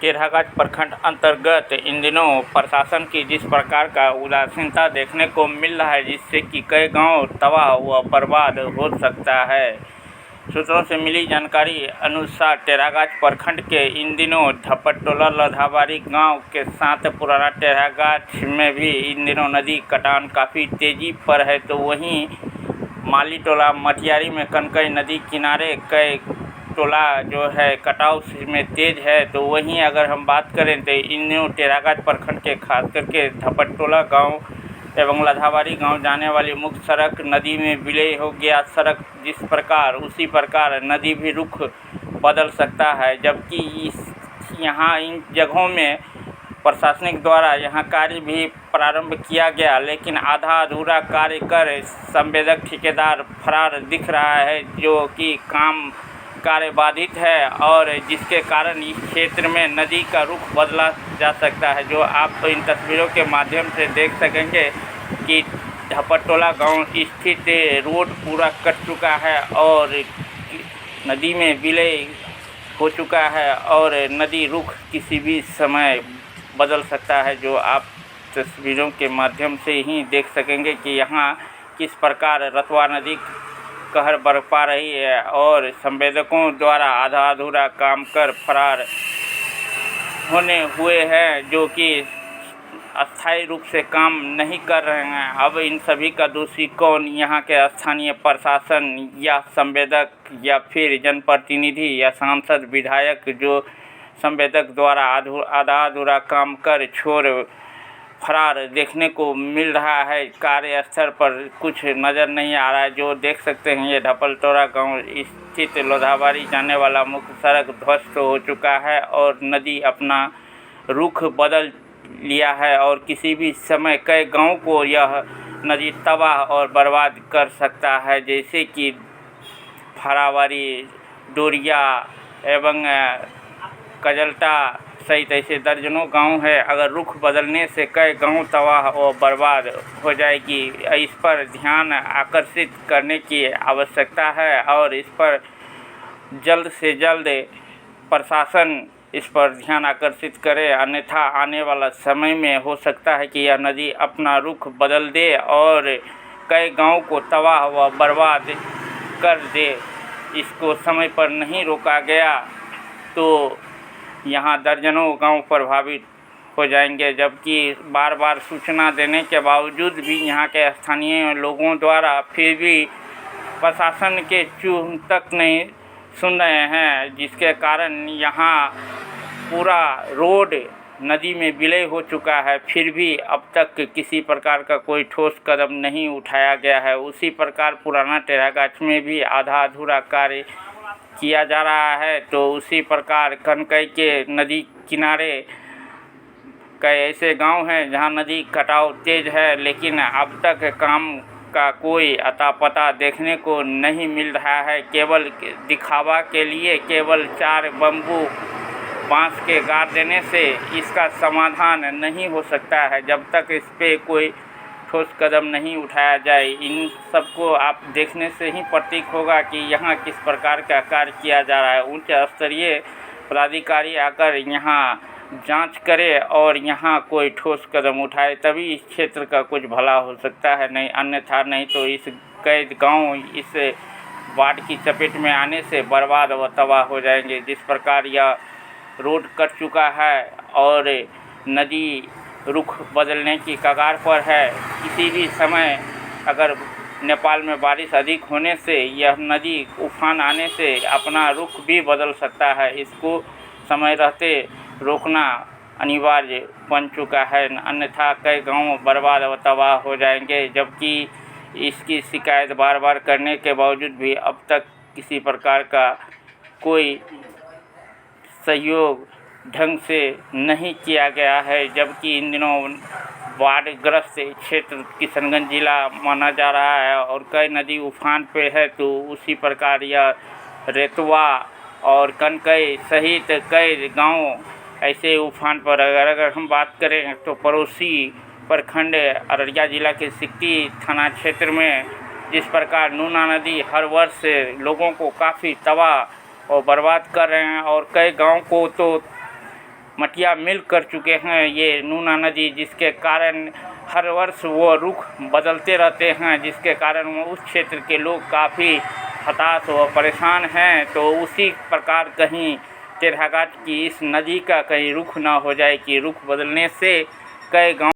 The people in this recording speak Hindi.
टेढ़ागाछ प्रखंड अंतर्गत इन दिनों प्रशासन की जिस प्रकार का उदासीनता देखने को मिल रहा है, जिससे कि कई गांव तबाह व बर्बाद हो सकता है। सूत्रों से मिली जानकारी अनुसार टेढ़ागाछ प्रखंड के इन दिनों झपटटोला लधाबारी गांव के साथ पुराना टेढ़ागाछ में भी इन दिनों नदी कटान काफ़ी तेजी पर है, तो वहीं मालीटोला मटियारी में कनकई नदी किनारे कई टोला जो है कटाव में तेज है। तो वहीं अगर हम बात करें तो इन दिनों टेढ़ागाछ प्रखंड के खास करके झपटटोला गांव एवं लधाबारी गांव जाने वाली मुख्य सड़क नदी में विलय हो गया। सड़क जिस प्रकार उसी प्रकार नदी भी रुख बदल सकता है, जबकि यहाँ इन जगहों में प्रशासनिक द्वारा यहाँ कार्य भी प्रारंभ किया गया, लेकिन आधा अधूरा कार्य कर संवेदक ठेकेदार फरार दिख रहा है, जो कि काम कार्य बाधित है और जिसके कारण इस क्षेत्र में नदी का रुख बदला जा सकता है। जो आप इन तस्वीरों के माध्यम से देख सकेंगे कि झपटटोला गांव स्थित रोड पूरा कट चुका है और नदी में विलय हो चुका है और नदी रुख किसी भी समय बदल सकता है। जो आप तस्वीरों के माध्यम से ही देख सकेंगे कि यहाँ किस प्रकार रतवा नदी कहर बरपा रही है और संवेदकों द्वारा आधा अधूरा काम कर फरार होने हुए हैं, जो कि अस्थायी रूप से काम नहीं कर रहे हैं। अब इन सभी का दोषी कौन? यहाँ के स्थानीय प्रशासन या संवेदक या फिर जनप्रतिनिधि या सांसद विधायक, जो संवेदक द्वारा आधा अधूरा काम कर छोड़ फरार देखने को मिल रहा है। कार्यस्थल पर कुछ नज़र नहीं आ रहा है। जो देख सकते हैं, ये झपटटोला गांव स्थित लधाबारी जाने वाला मुख्य सड़क ध्वस्त हो चुका है और नदी अपना रुख बदल लिया है और किसी भी समय कई गांव को यह नदी तबाह और बर्बाद कर सकता है, जैसे कि फरावारी, डोरिया एवं कजलटा सहित ऐसे दर्जनों गांव है। अगर रुख बदलने से कई गांव तबाह और बर्बाद हो जाएगी, इस पर ध्यान आकर्षित करने की आवश्यकता है और इस पर जल्द से जल्द प्रशासन इस पर ध्यान आकर्षित करे, अन्यथा आने वाला समय में हो सकता है कि यह नदी अपना रुख बदल दे और कई गांव को तबाह व बर्बाद कर दे। इसको समय पर नहीं रोका गया तो यहाँ दर्जनों गांव प्रभावित हो जाएंगे, जबकि बार बार सूचना देने के बावजूद भी यहाँ के स्थानीय लोगों द्वारा फिर भी प्रशासन के चूह तक नहीं सुन रहे हैं, जिसके कारण यहाँ पूरा रोड नदी में विलय हो चुका है। फिर भी अब तक किसी प्रकार का कोई ठोस कदम नहीं उठाया गया है। उसी प्रकार पुराना टेढ़ागाछ में भी आधा अधूरा कार्य किया जा रहा है। तो उसी प्रकार कनकई के नदी किनारे कई ऐसे गांव हैं जहां नदी कटाव तेज है, लेकिन अब तक काम का कोई अता पता देखने को नहीं मिल रहा है। केवल दिखावा के लिए केवल 4 बम्बू बांस के गाड़ देने से इसका समाधान नहीं हो सकता है, जब तक इस पर कोई ठोस कदम नहीं उठाया जाए। इन सबको आप देखने से ही प्रतीक होगा कि यहाँ किस प्रकार का कार्य किया जा रहा है। उच्च स्तरीय पदाधिकारी आकर यहाँ जांच करे और यहाँ कोई ठोस कदम उठाए, तभी इस क्षेत्र का कुछ भला हो सकता है, नहीं अन्यथा नहीं तो इस कई गांव इस बाढ़ की चपेट में आने से बर्बाद व तबाह हो जाएंगे। जिस प्रकार यह रोड कट चुका है और नदी रुख बदलने की कगार पर है, किसी भी समय अगर नेपाल में बारिश अधिक होने से यह नदी उफान आने से अपना रुख भी बदल सकता है। इसको समय रहते रोकना अनिवार्य बन चुका है, अन्यथा कई गांव बर्बाद व तबाह हो जाएंगे। जबकि इसकी शिकायत बार बार करने के बावजूद भी अब तक किसी प्रकार का कोई सहयोग ढंग से नहीं किया गया है। जबकि इन दिनों बाढ़ग्रस्त क्षेत्र किशनगंज जिला माना जा रहा है और कई नदी उफान पे है, तो उसी प्रकार यह रेतवा और कनकई सहित कई गांव ऐसे उफान पर। अगर हम बात करें तो पड़ोसी प्रखंड अररिया जिला के सिकटी थाना क्षेत्र में जिस प्रकार नूना नदी हर वर्ष लोगों को काफ़ी तबाह और बर्बाद कर रहे हैं और कई गांव को तो मटिया मिल कर चुके हैं ये नूना नदी, जिसके कारण हर वर्ष वो रुख बदलते रहते हैं, जिसके कारण वो उस क्षेत्र के लोग काफ़ी हताश व परेशान हैं। तो उसी प्रकार कहीं तेरहाघाट की इस नदी का कहीं रुख ना हो जाए कि रुख बदलने से कई गाँव